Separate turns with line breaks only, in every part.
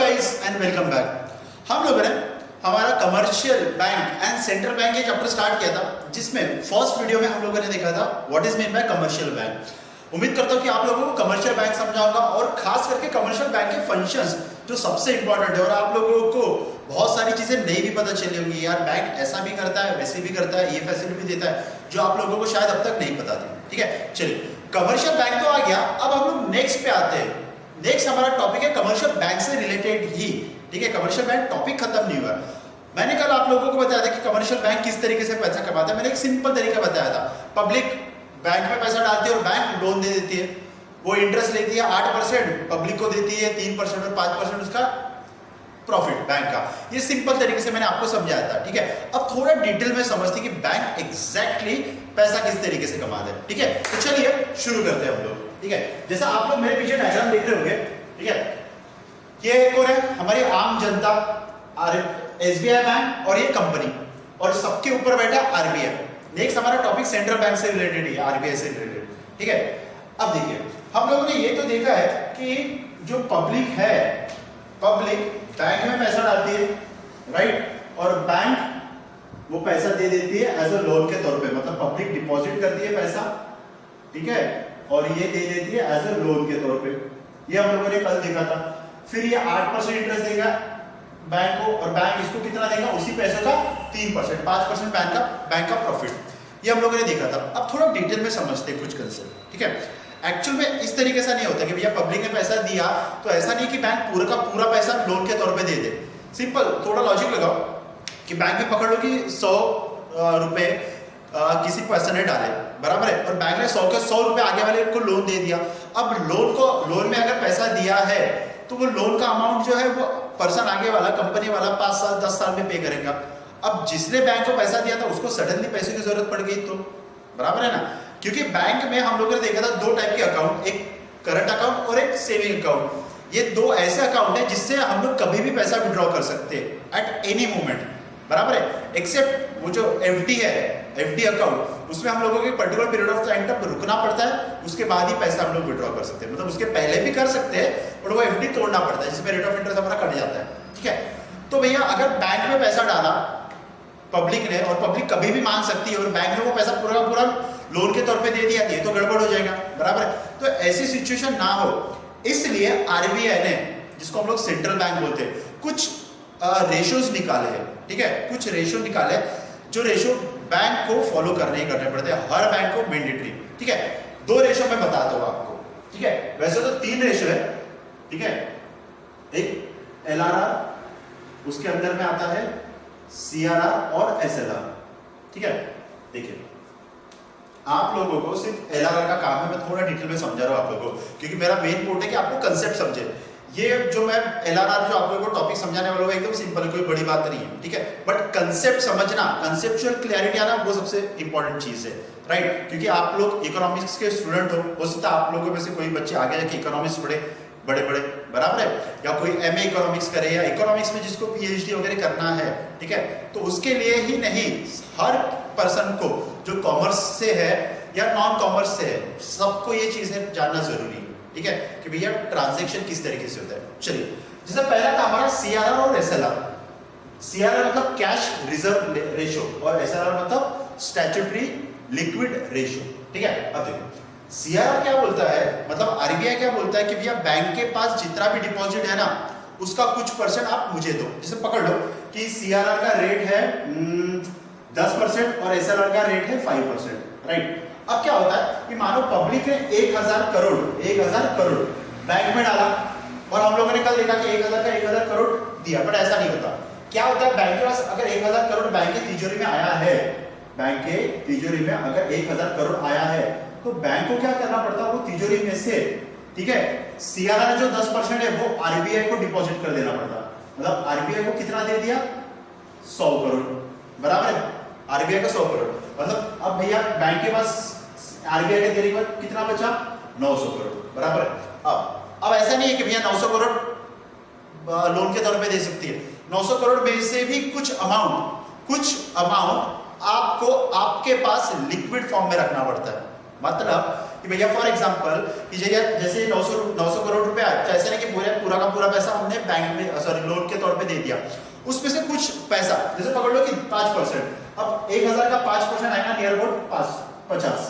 Guys and welcome back. हम लोगों ने हमारा commercial bank and central bank ये चैप्टर स्टार्ट किया था, जिसमें फर्स्ट वीडियो में हम लोगों ने देखा था what is mean by commercial bank. उम्मीद करता हूँ कि आप लोगों को कमर्शियल बैंक समझा होगा और खास करके कमर्शियल बैंक के फंक्शंस जो सबसे इंपॉर्टेंट है, और आप लोगों को बहुत सारी चीजें नहीं भी पता चली होंगी। यार बैंक ऐसा भी करता है, वैसे भी करता है, ये फैसिलिटी भी देता है जो आप लोगों को शायद अब तक नहीं पता थी। ठीक है, चलिए कमर्शियल बैंक तो आ गया। अब हम लोग नेक्स्ट पे आते हैं। नेक्स्ट हमारा टॉपिक है कमर्शियल बैंक से रिलेटेड ही। ठीक है, कमर्शियल बैंक टॉपिक खत्म नहीं हुआ। मैंने कल आप लोगों को बताया था कि कमर्शियल बैंक किस तरीके से पैसा कमाता है। मैंने एक सिंपल तरीका बताया था। पब्लिक बैंक में पैसा डालती है और बैंक लोन दे देती है। वो इंटरेस्ट लेती है 8%, पब्लिक को देती है 3% और 5% उसका प्रॉफिट बैंक का। ये सिंपल तरीके से मैंने आपको समझाया था। ठीक है, अब थोड़ा डिटेल में समझते कि बैंक एग्जैक्टली पैसा किस तरीके से कमाते हैं। ठीक है, तो चलिए शुरू करते हैं हम लोग। ठीक है, जैसा आप लोग मेरे पीछे डायग्राम देख रहे होंगे। ठीक है, ये कौन है? हमारी आम जनता, एसबीआई बैंक और ये कंपनी, और सबके ऊपर बैठा आरबीआई। नेक्स्ट हमारा टॉपिक सेंट्रल बैंक से रिलेटेड है, आरबीआई से रिलेटेड। ठीक है, अब देखिए हम लोगों ने ये तो देखा है कि जो पब्लिक है, पब्लिक बैंक में पैसा डालती है, राइट, और बैंक वो पैसा दे देती है एज अ लोन के तौर पे। मतलब पब्लिक डिपॉजिट करती है पैसा, ठीक है, और ये दे देती है एज अ लोन के तौर पे। ये हम लोगों ने कल देखा था। फिर ये 8% इंटरेस्ट देगा बैंक को, और बैंक इसको कितना देगा? उसी पैसे का 3%, 5% बैंक का प्रॉफिट। ये हम लोगों ने देखा था। अब थोड़ा डिटेल में समझते हैं कुछ कंसेप्ट। ठीक है, एक्चुअल में इस तरीके से नहीं होता कि भैया पब्लिक ने पैसा दिया तो ऐसा नहीं कि बैंक पूरा का पूरा पैसा लोन के तौर पे दे दे। सिंपल थोड़ा लॉजिक लगाओ कि बैंक में पकड़ लो कि 100 रुपए किसी पर्सन ने डाले, बराबर है, और बैंक ने 100 के 100 रुपए आगे वाले को लोन दे दिया। अब लोन में अगर पैसा दिया है तो वो लोन का अमाउंट जो है वो पर्सन आगे वाला, कंपनी वाला 5 साल 10 साल में पे करेगा। अब जिसने बैंक को पैसा दिया था उसको सडनली पैसे की जरूरत पड़ गई तो, बराबर है ना, क्योंकि बैंक में हम लोगों ने देखा था 2 टाइप के अकाउंट, एक करंट अकाउंट और एक सेविंग अकाउंट। ये 2 ऐसे अकाउंट है जिससे हम लोग कभी भी पैसा विड्रॉ कर सकते हैं एट एनी मोमेंट, बराबर है, एक्सेप्ट वो जो एफडी है, एफडी अकाउंट, उसमें हम लोगों को पर्टिकुलर पीरियड ऑफ टाइम तक रुकना पड़ता है, उसके बाद ही पैसा हम लोग विड्रॉ कर सकते हैं। मतलब उसके पहले भी कर सकते हैं और वो एफडी तोड़ना पड़ता है, जिसमें रेट ऑफ इंटरेस्ट हमारा कट जाता है। ठीक है, तो भैया अगर बैंक में पैसा डाला पब्लिक ने, और पब्लिक कभी भी मांग सकती है, और बैंक ने वो पैसा पूरा पूरा लोन के तौर पे दे दिया, ये तो गड़बड़ हो जाएगा, बराबर है। तो ऐसी सिचुएशन ना हो, इसलिए आरबीआई ने, जिसको हम लोग सेंट्रल बैंक बोलते हैं, कुछ रेशियोज निकाले हैं। ठीक है, कुछ रेशियो निकाले जो रेशियो बैंक को फॉलो करने पड़ते हैं, हर बैंक को मैंडेटरी। ठीक है, 2 रेशियो मैं बताता हूं आपको। ठीक है, वैसे तो 3 रेशियो है। ठीक है, एक एलआरआर, उसके अंदर में आता है सीआरआर और एसएलआर। ठीक है, देखिए आप लोगों को सिर्फ एलआरआर का काम है, मैं थोड़ा डिटेल में समझा रहा हूं आप लोगों को, क्योंकि मेरा मेन पोर्ट है कि आपको कंसेप्ट समझे। ये जो मैं एलआरआर जो आप लोगों को टॉपिक समझाने वाला हूं एकदम सिंपल है, कोई बड़ी बात नहीं है। ठीक है, बट कंसेप्ट समझना, कंसेप्चुअल क्लैरिटी आना, वो सबसे इंपॉर्टेंट चीज है, राइट। क्योंकि आप लोग इकोनॉमिक्स के स्टूडेंट हो सकता है आप लोगों में से कोई बच्चे आगे जाके इकोनॉमिक्स पढ़े, बड़े बराबर है, या कोई एमए इकोनॉमिक्स करे, या इकोनॉमिक्स में जिसको पीएचडी वगैरह करना है। ठीक है, तो उसके लिए ही नहीं, हर पर्सन को जो कॉमर्स से है या नॉन कॉमर्स से है, सबको ये चीजें जानना जरूरी है। ठीक है, कि भैया ट्रांजैक्शन किस तरीके से होता है। चलिए, जैसे पहला था हमारा सीआरआर और एसएलआर। सीआरआर मतलब कैश रिजर्व रेशियो, और एसएलआर मतलब स्टैट्यूटरी लिक्विड रेशियो। ठीक है, अब देखो सीआरआर क्या बोलता है, मतलब आरबीआई क्या बोलता है कि भैया बैंक के पास जितना भी डिपॉजिट है ना, उसका कुछ परसेंट आप मुझे दो। जैसे पकड़ लो कि सीआरआर का रेट है 10% और एसएलआर का रेट है 5%, राइट। अब क्या होता है कि मानो पब्लिक ने 1000 करोड़ बैंक में डाला, और हम लोगों ने कल देखा कि 1000 करोड़ दिया, बट ऐसा नहीं होता। क्या होता है, बैंक के पास अगर 1000 करोड़ बैंक की तिजोरी में आया है, बैंक के तिजोरी में अगर 1000 करोड़ आया है, तो बैंक को क्या करना पड़ता है, वो तिजोरी में से, ठीक है, सीआरआर जो 10% है वो आरबीआई को डिपॉजिट कर देना पड़ता। मतलब आरबीआई को कितना दे दिया? 100 करोड़, बराबर है, आरबीआई का 100 करोड़। मतलब अब भैया बैंक के पास आरबीआई के देने के बाद कितना बचा? 900 करोड़, बराबर है। अब ऐसा नहीं है कि भैया 900 करोड़ लोन के तौर पे दे सकती है। 900 करोड़ में से भी कुछ अमाउंट आपको आपके पास लिक्विड फॉर्म में रखना पड़ता है, मतलब कि भैया फॉर एग्जांपल कि जैसे 900 करोड़ रुपए आए, तो ऐसे नहीं कि पूरा का पूरा पैसा हमने बैंक में सॉरी लोन के तौर पे दे दिया, उसमें से कुछ पैसा जैसे पकड़ लो कि 5%, अब 1000 का 5% आएगा नियर अबाउट 50,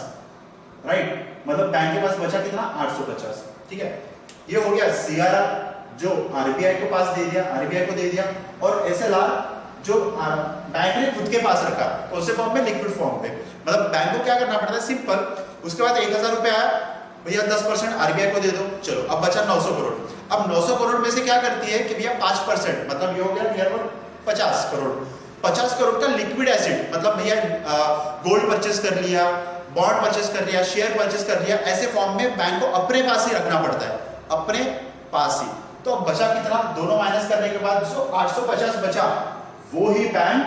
राइट, मतलब बैंक के पास बचा कितना 850, ठीक है। ये हो गया सीआरआर जो आरबीआई को पास दे दिया, आरबीआई को दे दिया, और एसएलआर जो बैंक ने खुद के पास रखा, कौन से फॉर्म में, लिक्विड फॉर्म में, मतलब बैंक को क्या करना पड़ता है, सिंपल, उसके बाद 1000 रुपए आया भैया 10% आरबीआई को दे दो, चलो अब बचा 900 करोड़। अब 900 करोड़ में से क्या करती है कि भैया 5%, मतलब ये हो गया नियर अबाउट 50 करोड़, 50 करोड़ का लिक्विड एसेट, मतलब भैया गोल्ड परचेस कर लिया, बॉन्ड परचेस कर लिया, शेयर परचेस कर लिया, ऐसे फॉर्म में बैंक को अपने पास ही रखना पड़ता है, अपने पास ही। तो अब बचा कितना, दोनों माइनस करने के बाद जो 850 बचा वो ही बैंक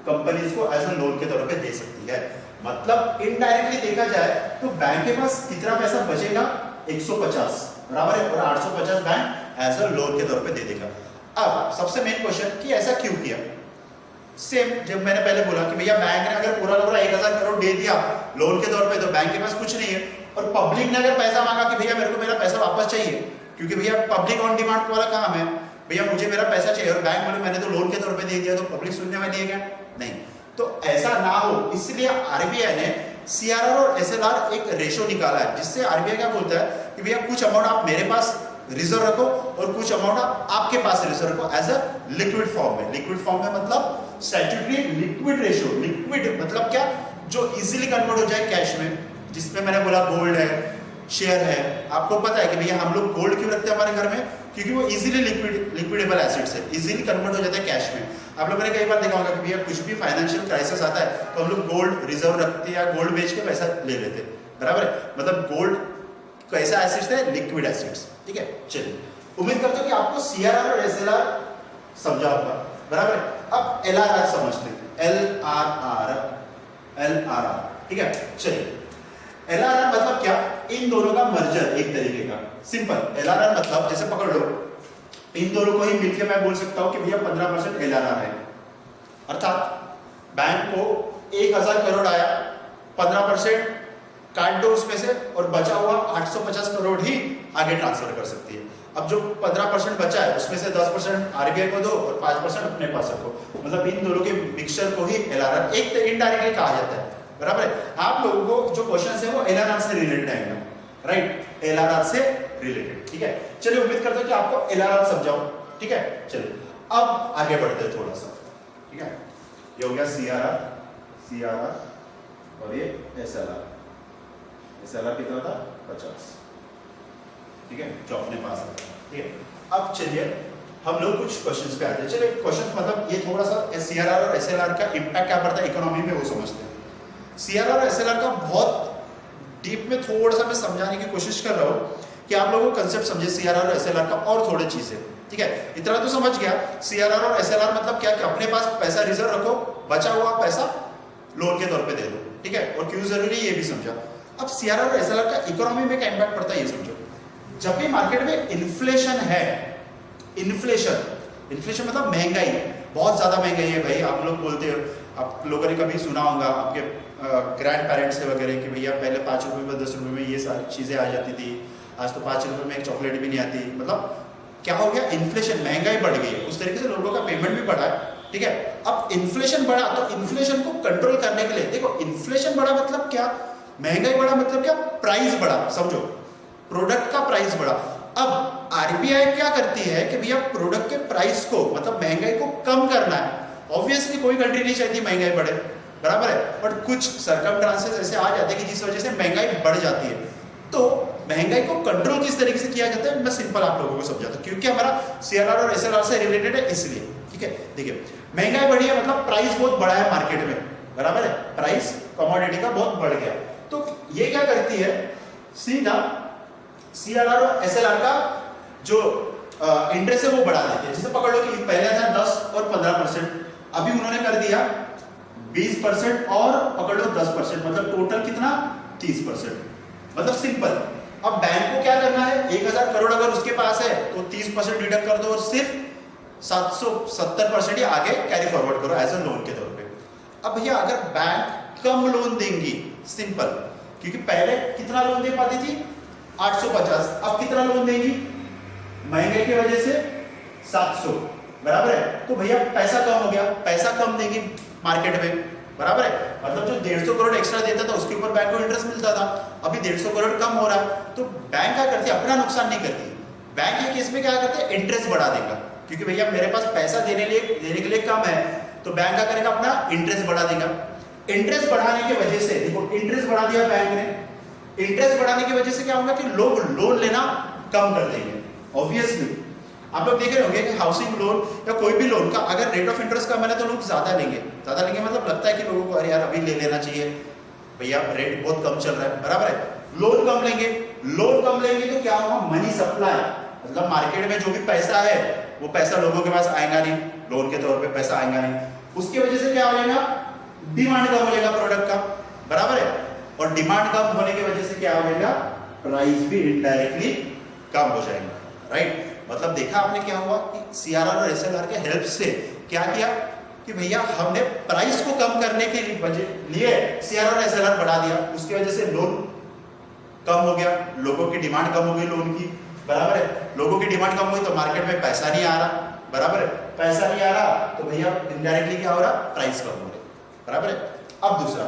कंपनीज को एज ए लोन के तौर पे दे सकती है। मतलब इनडायरेक्टली देखा जाए तो बैंक के पास कितना पैसा बचेगा, 150, बराबर है, और 850 बैंक एज ए लोन के तौर पे दे देगा। अब सबसे मेन क्वेश्चन कि ऐसा क्यों किया, सेम जब मैंने पहले बोला कि भैया बैंक ने अगर पूरा 1000 करोड़ दे दिया लोन के तौर पे, तो बैंक के पास कुछ नहीं है, और पब्लिक ने अगर पैसा मांगा कि भैया मेरे को मेरा पैसा वापस चाहिए, क्योंकि भैया पब्लिक ऑन डिमांड वाला काम है, भैया मुझे मेरा पैसा चाहिए, और बैंक बोले मैंने तो लोन के तौर पे दे दिया, तो पब्लिक सुनने वाली है क्या, नहीं। तो ऐसा ना हो, इसलिए आरबीआई ने सीआरआर और एसएलआर एक रेशो निकाला है, जिससे आरबीआई क्या बोलता है कि भैया कुछ अमाउंट आप मेरे पास रिजर्व रखो और कुछ अमाउंट आप आपके पास रिजर्व रखो एज अ लिक्विड फॉर्म में। लिक्विड फॉर्म में मतलब स्टैट्यूटरी लिक्विड रेशो, लिक्विड मतलब क्या, जो इजीली कन्वर्ट हो जाए कैश में, जिसमें मैंने बोला गोल्ड है, शेयर है। आपको पता है कि भैया हम लोग गोल्ड क्यों रखते हैं हमारे घर में, क्योंकि वो इजीली लिक्विडेबल एसेट्स है, इजीली कन्वर्ट हो जाता है कैश में। आप लोगों ने कई बार देखा होगा कि भैया कुछ भी फाइनेंशियल क्राइसिस आता है तो हम लोग गोल्ड रिजर्व रखते हैं या गोल्ड बेच के पैसा ले लेते हैं, बराबर है, मतलब गोल्ड कैसा एसेट्स है, लिक्विड एसेट्स, ठीक है। चलिए, उम्मीद करता हूं कि आपको सीआरआर और एसएलआर समझा होगा, बराबर है। अब एलआरआर समझते हैं, एलआरआर, ठीक है। चलिए, एलआरआर मतलब क्या, इन दोनों का मर्जर, एक तरीके का सिंपल। एलआरआर मतलब जैसे पकड़ लो, इन दोनों को ही मिलकर मैं बोल सकता हूं कि भैया 15% एलआरआर है, अर्थात बैंक को 1000 करोड़ आया, 15% काट दो उसमें से, और बचा हुआ 850 करोड़ ही आगे ट्रांसफर कर सकती है। अब जो 15% बचा है उसमें से 10% आरबीआई को दो और 5% अपने पास रखो, मतलब इन दोनों के मिक्सचर को ही एलआरआर एक इनडायरेक्टली कहा जाता है, बराबर है। आप लोगों को जो क्वेश्चन है वो एलआरआर से रिलेटेड आएगा, राइट, एलआरआर से रिलेटेड, ठीक है। चलिए, उम्मीद करता हूं कि आपको एलआरआर समझाओ, ठीक है। चलिए, अब आगे बढ़ते हैं थोड़ा सा, ठीक है। ये हो गया सीआरआर और ये एसएलआर कितना था, 50, ठीक है, जो अपने पास है, ठीक है। अब चलिए हम लोग कुछ क्वेश्चंस पे आते हैं। चलिए, क्वेश्चन मतलब ये थोड़ा सा सीआरआर और एसएलआर का इंपैक्ट क्या पड़ता है इकोनॉमी में, वो समझते हैं। सीआरआर और एसएलआर का बहुत डीप में थोड़ा सा मैं समझाने की कोशिश कर रहा हूँ कि आप लोगों को कंसेप्ट समझे सीआरआर और एसएलआर का, और थोड़ी चीजें, ठीक है। इतना तो समझ गया सीआरआर और एसएलआर मतलब क्या, कि अपने पास पैसा रिजर्व रखो, बचा हुआ पैसा लोन के तौर पे दे दो, ठीक है, और क्यों जरूरी ये भी समझा। अब सीआरआर और एसएलआर का इकोनॉमी में क्या इंपैक्ट पड़ता है ये समझो। जब भी मार्केट में इन्फ्लेशन है, इन्फ्लेशन मतलब महंगाई, बहुत ज्यादा महंगाई है भाई, आप लोग बोलते हो, आप लोगों ने कभी सुना होगा आपके ग्रैंड पेरेंट्स से वगैरह कि भैया पहले 5 रुपए में 10 रुपए में ये सारी चीजें आ जाती थी, आज तो 5 रुपए में एक चॉकलेट भी नहीं आती। मतलब क्या हो गया, इन्फ्लेशन, महंगाई बढ़ गई है, उस तरीके से लोगों का पेमेंट भी बढ़ा है, ठीक है। अब इन्फ्लेशन बढ़ा तो इन्फ्लेशन को कंट्रोल करने के लिए, देखो इन्फ्लेशन बढ़ा मतलब क्या, महंगाई बढ़ा मतलब क्या, प्राइस बढ़ा, समझो प्रोडक्ट का प्राइस बढ़ा। अब आरबीआई क्या करती है कि भैया प्रोडक्ट के प्राइस को, मतलब महंगाई को कम करना है। ऑब्वियसली कोई कंट्री नहीं चाहती महंगाई बढ़े, बराबर है, बट कुछ सरकमस्टांसेस ऐसे आ जाते हैं कि जिस वजह से महंगाई बढ़ जाती है। तो महंगाई को कंट्रोल किस तरीके से किया जाता है, मैं सिंपल आप लोगों को समझाता हूं, क्योंकि हमारा सीआरआर और एसएलआर से रिलेटेड है इसलिए, ठीक है। देखिए, महंगाई बढ़ी है मतलब प्राइस बहुत बढ़ा है मार्केट में, बराबर है, प्राइस कमोडिटी का बहुत बढ़ गया। तो ये क्या करती है, सीधा सीआरआर और एसएलआर का जो इंटरेस्ट है वो बढ़ा देती है। जैसे पकड़ लो कि पहले था 10 और 15%, अभी उन्होंने कर दिया 20% और पकड़ लो 10%, मतलब टोटल कितना 30%। मतलब सिंपल, अब बैंक को क्या करना है, 1000 करोड़ अगर उसके पास है तो 30% डिडक्ट कर दो और सिर्फ 770% ही आगे कैरी फॉरवर्ड करो एज अ लोन के तौर पे। अब भैया अगर बैंक कम लोन देंगी, सिंपल, क्योंकि पहले कितना लोन दे पाती थी 850, अब कितना लोन देंगी महंगाई की वजह से 700, बराबर है। तो भैया पैसा कम हो गया, पैसा कम देंगी मार्केट में, बराबर है। मतलब जो 150 करोड़ एक्स्ट्रा देता था उसके ऊपर बैंक को इंटरेस्ट मिलता था, अभी 150 करोड़ कम हो रहा है, तो बैंक क्या करती है, अपना नुकसान नहीं करती। बैंक के केस में क्या करते हैं, इंटरेस्ट बढ़ा देगा, क्योंकि भैया मेरे पास पैसा देने के लिए कम है, तो बैंक क्या करेगा, अपना इंटरेस्ट बढ़ा देगा। इंटरेस्ट बढ़ाने की वजह से देखो, इंटरेस्ट बढ़ा दिया बैंक ने, इंटरेस्ट बढ़ाने की वजह से क्या होगा कि लोग लोन लेना कम कर देंगे। ऑब्वियसली आप लोग देख रहे होंगे कि हाउसिंग लोन या कोई भी लोन का अगर रेट ऑफ इंटरेस्ट कम है ना तो लोग ज्यादा लेंगे, मतलब लगता है कि लोगों को अरे यार अभी ले लेना चाहिए, भैया रेट बहुत कम चल रहा है, बराबर है। लोन कम लेंगे, लोन कम लेंगे तो क्या होगा, मनी सप्लाई, मतलब मार्केट में जो भी पैसा है वो पैसा लोगों के पास आएगा नहीं, लोन के तौर पे पैसा आएगा नहीं, उसकी वजह से क्या हो जाएगा, डिमांड कम हो जाएगा प्रोडक्ट का, बराबर है। और डिमांड कम होने की वजह से क्या हो जाएगा, प्राइस भी इनडायरेक्टली कम हो जाएगा, राइट। मतलब देखा आपने क्या हुआ कि सीआरआर और एसएलआर के हेल्प से क्या किया कि भैया हमने प्राइस को कम करने के लिए सीआरआर और एसएलआर बढ़ा दिया, उसकी वजह से लोन कम हो गया, लोगों की डिमांड कम हो गई लोन की, बराबर है। लोगों की डिमांड कम हुई तो मार्केट में पैसा नहीं आ रहा, बराबर है, पैसा नहीं आ रहा तो भैया इनडायरेक्टली क्या हो रहा, प्राइस कम हो रही, बराबर है। अब दूसरा,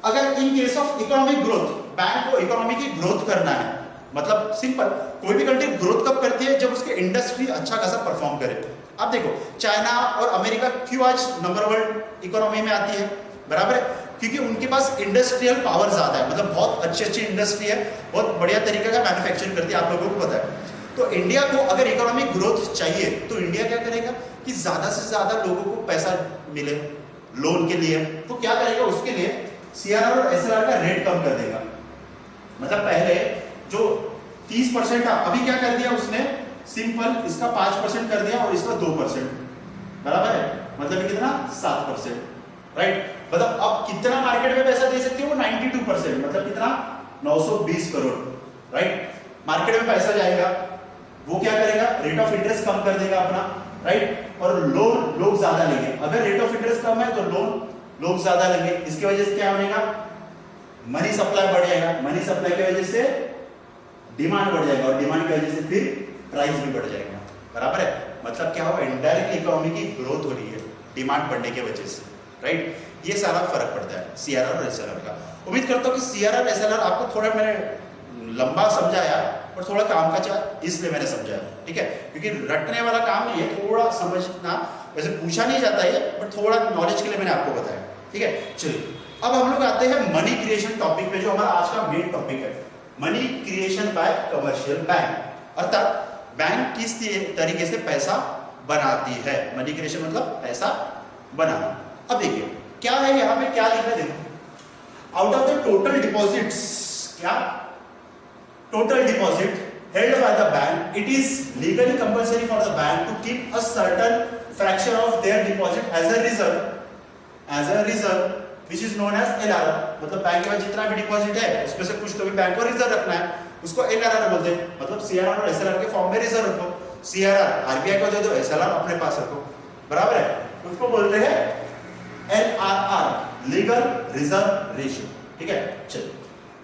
अगर in case of economic growth, bank को इकोनॉमी की ग्रोथ करना है, मतलब सिंपल, कोई भी कंट्री ग्रोथ कब करती है, जब उसके इंडस्ट्री अच्छा खासा परफॉर्म करे। अब देखो चाइना और अमेरिका क्यों आज नंबर वर्ल्ड इकोनॉमी में आती है, बराबर है, क्योंकि उनके पास इंडस्ट्रियल पावर ज्यादा है, मतलब बहुत अच्छी इंडस्ट्री है, बहुत बढ़िया तरीके का मैन्युफैक्चरिंग करती है, आप लोगों को पता है। तो इंडिया को अगर इकोनॉमिक ग्रोथ चाहिए तो इंडिया क्या करेगा कि ज्यादा से ज्यादा लोगों को पैसा मिले लोन के लिए, तो क्या करेगा, उसके लिए सीआरआर और एसएलआर का रेट कम कर देगा। मतलब पहले जो 30% था, अभी क्या कर दिया उसने, सिंपल इसका 5% कर दिया और इसका 2%, बराबर है, मतलब कितना 7%, राइट। मतलब अब कितना मार्केट में पैसा दे सकती है वो 92%, मतलब कितना 920 करोड़, राइट। मार्केट में पैसा जाएगा, वो क्या करेगा, रेट ऑफ इंटरेस्ट कम कर देगा अपना, राइट, और लोन लोग ज्यादा लेंगे। अगर रेट ऑफ इंटरेस्ट कम है तो लोन लोग ज्यादा लेंगे, इसकी वजह से क्या होगा, मनी सप्लाई बढ़ जाएगा, मनी सप्लाई की वजह से डिमांड बढ़ जाएगा और डिमांड की वजह से फिर प्राइस भी बढ़ जाएगा, बराबर है। मतलब क्या होगा, इनडायरेक्टली इकोनॉमी की ग्रोथ हो रही है डिमांड बढ़ने की वजह से, राइट। ये सारा फर्क पड़ता है सीआरआर और एसएलआर का। उम्मीद करता हूँ कि सीआरआर एसएलआर आपको थोड़ा मैंने लंबा समझाया और थोड़ा काम का चाह इसलिए मैंने समझाया, ठीक है, क्योंकि रटने वाला काम नहीं है, थोड़ा समझना, वैसे पूछा नहीं जाता है बट थोड़ा नॉलेज के लिए मैंने आपको बताया, ठीक है। चलिए अब हम लोग आते हैं मनी क्रिएशन टॉपिक पे, जो हमारा आज का मेन टॉपिक है, money creation bye commercial bank, अर्थात बैंक किस तरीके से पैसा बनाती है। मनी क्रिएशन मतलब पैसा बनाना। अब देखिए क्या है यहाँ पे, क्या लिखा है, देखो, out of the total deposits, क्या total deposit held by the bank, it is legally compulsory for the bank to keep a certain fraction of their deposit as a reserve, which is known as LRR। मतलब bank के पास जितना भी deposit है उसमें से कुछ तो भी बैंक को रिजर्व रखना है, उसको LRR बोलते हैं। मतलब सीआरआर और एसएलआर के फॉर्म में रिजर्व रखो, सीआरआर आरबीआई को दे दो, एसएलआर अपने पास रखो, बराबर है, उसको बोलते हैं LRR, लीगल रिजर्व रेशियो, ठीक है। चलिए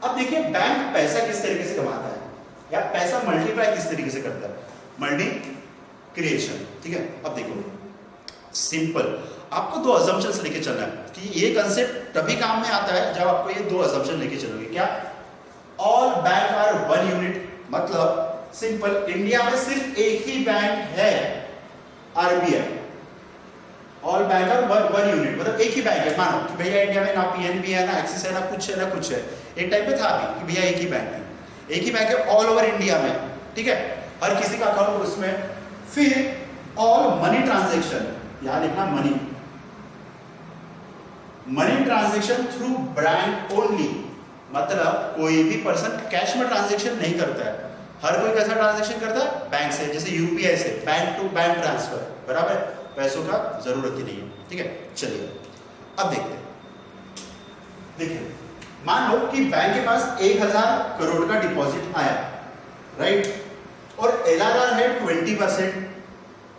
अब देखिए बैंक पैसा किस तरीके से कमाता है या पैसा मल्टीप्लाई किस तरीके से करता है, मल्टी क्रिएशन, ठीक है। अब देखो सिंपल, आपको दो अजम्पशंस लेके चलना है कि ये कंसेप्ट तभी काम में आता है जब आपको ये दो अजम्पशन लेके चलोगे। क्या, all bank are one unit, मतलब सिंपल, इंडिया में सिर्फ एक ही बैंक है RBI, all bank are one unit, मतलब एक ही बैंक है। मानो कि भैया इंडिया में ना पीएनबी है, ना एक्सिस है, ना कुछ है, ना कुछ है, एक टाइम पे था भी कि भैया एक ही बैंक है, एक ही बैंक है ऑल ओवर इंडिया में, ठीक है, हर किसी का अकाउंट उसमें। फिर ऑल मनी ट्रांजैक्शन, यहां लिखना money transaction through bank only, मतलब कोई भी पर्सन कैश में ट्रांजैक्शन नहीं करता है, हर कोई कैसा ट्रांजैक्शन करता है, बैंक से, जैसे यूपीआई से, बैंक टू बैंक ट्रांसफर, बराबर, पैसों का जरूरत ही नहीं है, ठीक है। चलिए अब देखते हैं, देखिए मान लो कि बैंक के पास 1000 करोड़ का डिपॉजिट आया, राइट, और एलआरआर है 20%,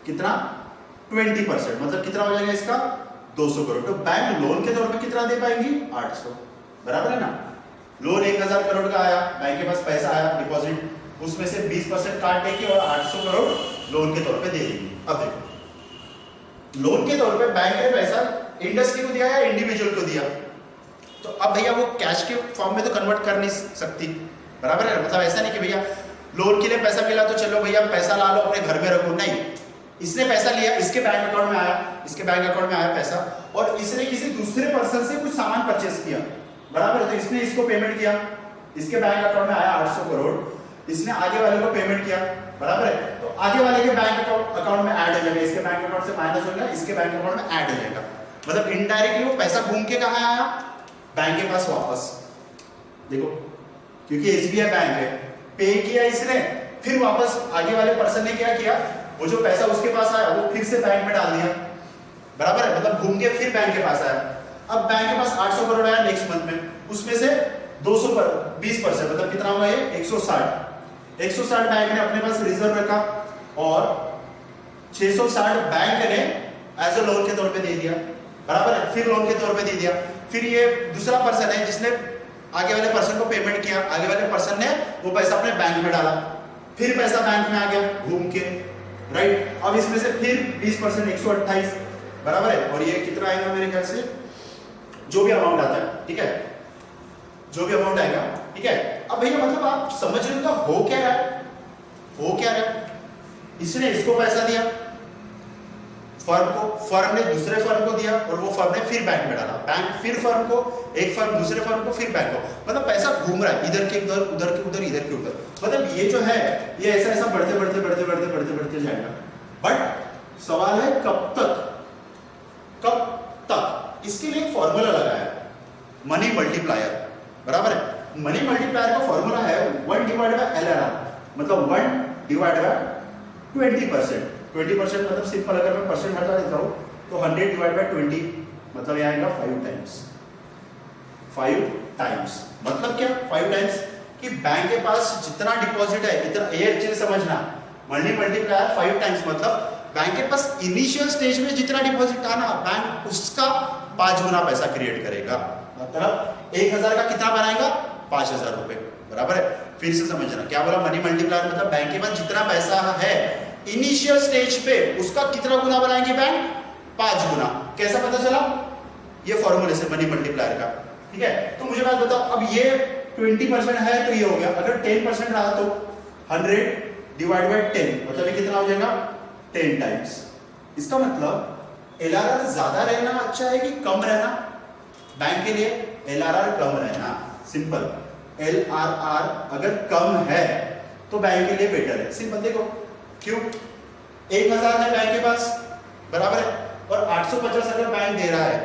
कितना 20%, मतलब कितना हो जाएगा इसका 200 करोड़, तो बैंक लोन के तौर पे कितना दे पाएंगी 800, बराबर है ना। लोन 1000 करोड़ का आया, बैंक के पास पैसा आया डिपॉजिट, उसमें से 20% काट देगी और 800 करोड़ लोन के तौर पे दे देगी। अब देखो लोन के तौर पे बैंक ने पैसा इंडस्ट्री को दिया या इंडिविजुअल को दिया, तो अब भैया वो कैश के फॉर्म में तो कन्वर्ट कर नहीं सकती, बराबर है। मतलब ऐसा नहीं कि भैया लोन के लिए पैसा मिला तो चलो भैया पैसा ला लो अपने घर में रखो, नहीं, इसने पैसा लिया, इसके बैंक अकाउंट में आया, इसके बैंक अकाउंट में आया पैसा, और इसने किसी दूसरे पर्सन से कुछ सामान परचेस किया, बराबर है, तो इसने इसको पेमेंट किया, इसके बैंक अकाउंट में आया 800 करोड़, इसने आगे वाले को पेमेंट किया, बराबर है, तो आगे वाले के बैंक अकाउंट में ऐड हो जाएगा, इसके बैंक अकाउंट से माइनस हो गया, इसके बैंक अकाउंट में ऐड हो जाएगा। मतलब इनडायरेक्टली वो पैसा घूम के कहाँ आया, बैंक के पास वापस। देखो क्योंकि एसबीआई बैंक है, पे किया इसने, फिर वापस आगे वाले पर्सन ने क्या किया, वो जो पैसा उसके पास आया वो फिर से बैंक में डाल दिया, बराबर है, मतलब घूम के फिर बैंक के पास आया। अब बैंक के पास 800 करोड़ आया नेक्स्ट मंथ में, उसमें से 200 पर 20% मतलब कितना हुआ ये 160 बैंक ने अपने पास रिजर्व रखा और 660 बैंक ने एज अ लोन के तौर पे दे दिया, बराबर है, फिर लोन के तौर पे दे दिया। फिर ये दूसरा पर्सन है जिसने आगे वाले पर्सन को पेमेंट किया, आगे वाले पर्सन ने वो पैसा अपने बैंक में डाला, फिर पैसा बैंक में आ गया घूम के, राइट। अब इसमें से फिर 20% 128, बराबर है, और ये कितना आएगा मेरे ख्याल से जो भी अमाउंट आता है, ठीक है, जो भी अमाउंट आएगा, ठीक है। अब भैया मतलब आप समझ रहे हो हो क्या रहा है, हो क्या रहा है, इसने इसको पैसा दिया फर्म को, फर्म ने दूसरे फर्म को दिया और वो फर्म ने फिर बैंक में डाला, बैंक फिर फर्म को, एक फर्म दूसरे फर्म को, फिर बैंक को, मतलब पैसा घूम रहा है इधर के उधर, उधर के उधर, इधर के उधर। मतलब ये जो है ये ऐसा ऐसा बढ़ते बढ़ते बढ़ते बढ़ते बढ़ते बढ़ते जाएगा। बट सवाल है कब तक, कब तक, इसके लिए एक फॉर्मूला लगाया है, मनी मल्टीप्लायर, बराबर है। मनी मल्टीप्लायर का फॉर्मूला है 1 डिवाइड बाय LRR, मतलब 1 डिवाइड बाय 20%। 20% मतलब सिंपल अगर मैं परसेंट हटा देता हूं तो 100 डिवाइड बाय 20 मतलब ये आएगा 5 टाइम्स। 5 टाइम्स मतलब क्या, 5 टाइम्स कि बैंक के पास जितना डिपॉजिट है इतना, ये चीज समझना, मनी मल्टीप्लायर 5 टाइम्स मतलब बैंक के पास इनिशियल स्टेज में जितना डिपॉजिट था ना, बैंक उसका 5 गुना पैसा क्रिएट करेगा, मतलब 1000 का कितना बनाएगा 5000 रुपए, बराबर है। फिर से समझना क्या बोला, मनी मल्टीप्लायर मतलब बैंक के पास जितना पैसा है इनिशियल स्टेज पे उसका कितना गुना बनाएंगे बैंक, 5 गुना। कैसा पता चला, ये फॉर्मूले से मनी मल्टीप्लायर का, ठीक है। तो मुझे बात बताओ, अब ये 20% है तो ये हो गया, अगर 10% रहा तो 100 डिवाइड बाय 10 मतलब ये कितना हो जाएगा 10 टाइम्स। इसका मतलब LRR ज्यादा रहना अच्छा है कि कम रहना, बैंक के लिए LRR कम रहना, सिंपल। LRR अगर कम है तो बैंक के लिए बेटर है, सिंपल। देखो क्यों, 1000 है बैंक के पास, बराबर है, और 850 अगर बैंक दे रहा है,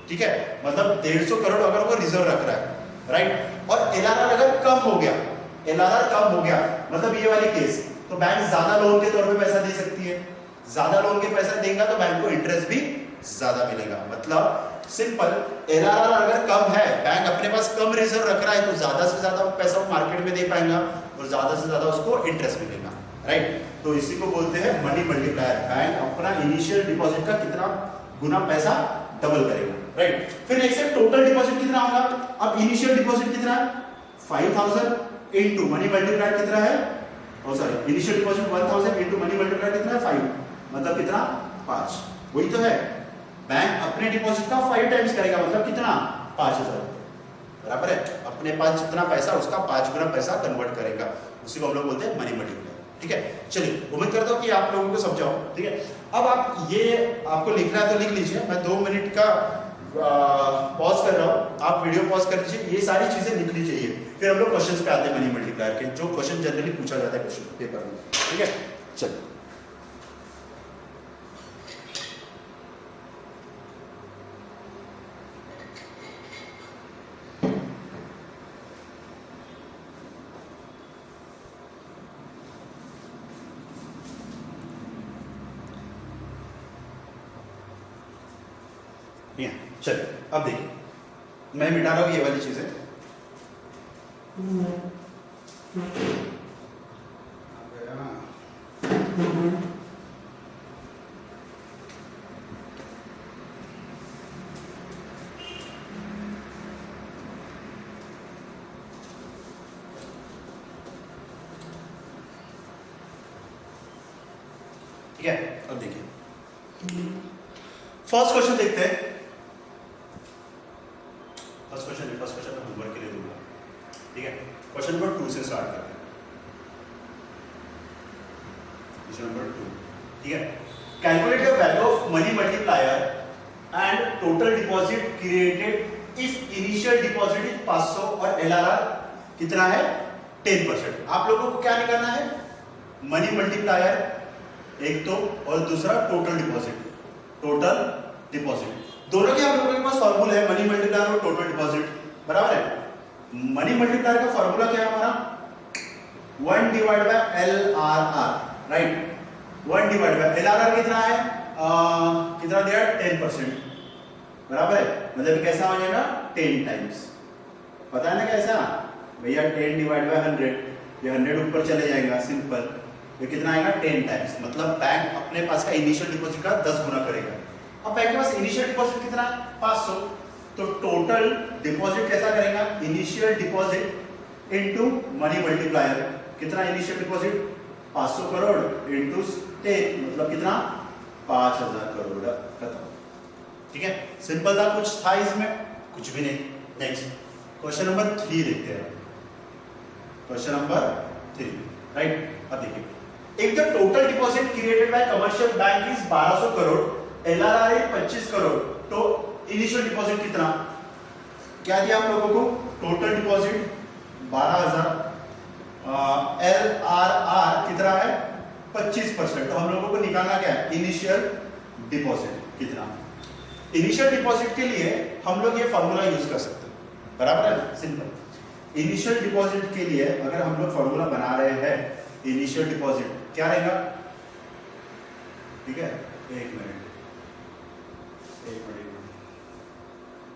ठीक है, मतलब 150 करोड़ अगर वो रिजर्व रख रहा है, राइट, और LRR अगर कम हो गया, LRR कम हो गया मतलब ये वाली केस, तो बैंक ज्यादा लोन के तौर पे पैसा दे सकती है, ज्यादा लोन के पैसा देगा तो बैंक को इंटरेस्ट भी ज्यादा मिलेगा। मतलब सिंपल, LRR अगर कम है, बैंक अपने पास कम रिजर्व रख रहा है, तो ज्यादा से ज्यादा पैसा वो मार्केट में दे पाएगा और ज्यादा से ज्यादा उसको इंटरेस्ट मिलेगा, राइट। तो इसी को बोलते हैं मनी मल्टीप्लायर, बैंक अपना इनिशियल डिपॉजिट का कितना गुना पैसा डबल करेगा, राइट। फिर नेक्स्ट है टोटल डिपॉजिट कितना होगा, अब इनिशियल डिपॉजिट कितना है 5000 इनटू मनी मल्टीप्लायर कितना है, और sorry initial deposit 1000 into money multiplier कितना है 5, मतलब कितना 5, वही तो है। बैंक अपने डिपॉजिट का 5 टाइम्स करेगा मतलब कितना 5000, बराबर है, अपने पास जितना पैसा उसका 5 गुना पैसा कन्वर्ट करेगा, उसी को हम लोग बोलते हैं मनी मल्टीप्लायर, ठीक है। चलिए उम्मीद करता हूँ कि आप लोगों को समझाओ, ठीक है। अब आप ये आपको लिखना है तो लिख लीजिए, मैं 2 मिनट का पॉज कर रहा हूँ, आप वीडियो पॉज कर लीजिए, ये सारी चीजें लिख लीजिए, फिर हम लोग क्वेश्चंस पे आते हैं मनी मल्टीप्लायर के, जो क्वेश्चन जनरली पूछा जाता है क्वेश्चन पेपर में, ठीक है। चलिए चलिए अब देखिए मैं मिटा रहा हूं ये वाली चीजें, ठीक है, अब देखिए फर्स्ट क्वेश्चन देखते हैं। फर्स्ट क्वेश्चन मैं होमवर्क के लिए दूंगा, ठीक है। क्वेश्चन नंबर 2 से स्टार्ट करते हैं। क्वेश्चन नंबर 2, ठीक है। Calculate the value of money multiplier and total deposit created if initial deposit is 500 और LRR कितना है 10%। आप लोगों को क्या निकालना है, मनी मल्टीप्लायर एक तो, और दूसरा टोटल डिपॉजिट। टोटल डिपॉजिट दोनों के आप लोगों के पास फॉर्मूला है, मनी मल्टीप्लायर और टोटल डिपॉजिट, बराबर है। मनी मल्टीप्लायर का फॉर्मूला क्या है हमारा, 1 divide by LRR, right. 1 divide by LRR कितना है, कितना दिया 10%, बराबर है। मतलब कैसा हो जाएगा 10 टाइम्स, पता है ना कैसा भैया, 10 डिवाइड बाय 100, ये 100 ऊपर चले जाएगा, सिंपल। ये कितना आएगा 10 टाइम्स, मतलब बैंक अपने पास का इनिशियल डिपॉजिट का 10 गुना करेगा। अब बैंक के पास इनिशियल डिपॉजिट कितना है 500, तो टोटल डिपॉजिट कैसा करेगा, initial deposit into money multiplier. कितना इनिशियल डिपॉजिट 500 करोड़ इनटू 10, मतलब कितना 5000 करोड़, खत्म। ठीक है, सिंपल था, कुछ था इसमें, कुछ भी नहीं। नेक्स्ट क्वेश्चन नंबर 3 देखते हैं। Question number 3, right. अब देखिए, if the total deposit created by commercial bank is 1200 crore, LRR है 25 करोड़, तो इनिशियल डिपॉजिट कितना, क्या दिया हम लोगों को, टोटल डिपॉजिट 12000, LRR कितना है 25%, तो हम लोगों को निकालना क्या है, इनिशियल डिपॉजिट कितना। इनिशियल डिपॉजिट के लिए हम लोग ये फॉर्मूला यूज कर सकते हैं, बराबर है, सिंपल। इनिशियल डिपॉजिट के लिए अगर हम लोग फॉर्मूला बना रहे हैं, इनिशियल डिपॉजिट क्या रहेगा, ठीक है, एक मिनट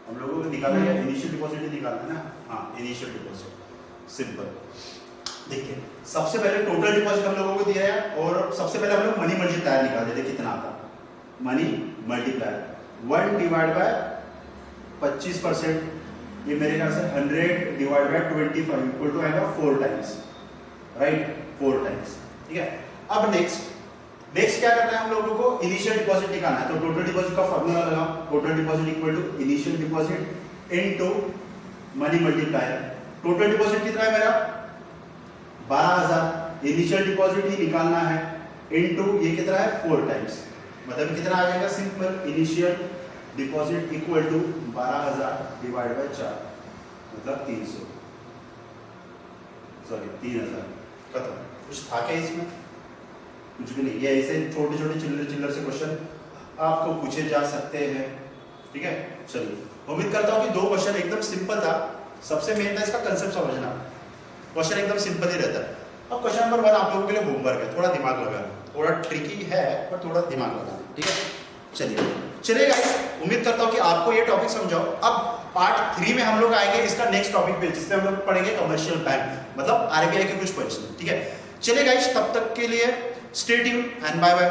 हम लोगों को निकालना है, इनिशियल डिपॉजिट ही निकालना है ना, हाँ इनिशियल डिपॉजिट, सिंपल। देखिए सबसे पहले टोटल डिपॉजिट हम लोगों को दिया है, और सबसे पहले हम लोग मनी मल्टीप्लायर निकाल देते, कितना आता मनी मल्टीप्लायर, 1 डिवाइड बाय 25%, ये मेरे ख्याल से 100 डिवाइड बाय 25 इक्वल टू आएगा 4 टाइम्स, राइट, 4 टाइम्स। ठीक है, अब नेक्स्ट क्या करना है हम लोगों को, इनिशियल डिपॉजिट निकालना है, तो टोटल डिपॉजिट का फॉर्मूला लगाओ, total deposit equal to initial deposit into money multiplier. Total deposit कितना है मेरा 12000, इनिशियल डिपॉजिट ही निकालना है, इनटू ये कितना है 4 टाइम्स, मतलब कितना आ जाएगा, simple, initial deposit equal to 12000 divide by 4, मतलब 3000, खत्म। कुछ था क्या इसमें, कुछ भी नहीं। ये ऐसे छोटे छोटे चिल्लर से क्वेश्चन आपको पूछे जा सकते हैं, ठीक है। चलिए, उम्मीद करता हूँ कि 2 क्वेश्चन एकदम सिंपल था, सबसे मेन था इसका कंसेप्ट समझना, क्वेश्चन एकदम सिंपल ही रहता है। अब क्वेश्चन नंबर 1 आप लोगों के लिए होमवर्क है, थोड़ा दिमाग लगाना, थोड़ा ट्रिकी है पर थोड़ा दिमाग लगाना, ठीक है। चलिए गाइस, उम्मीद करता हूँ कि आपको ये टॉपिक समझाओ। अब पार्ट 3 में हम लोग आएंगे इसका नेक्स्ट टॉपिक पे, जिसमें हम लोग पढ़ेंगे कमर्शियल बैंक, मतलब RBI के कुछ क्वेश्चन, ठीक है। चलिए गाइस, तब तक के लिए stay tuned and bye bye.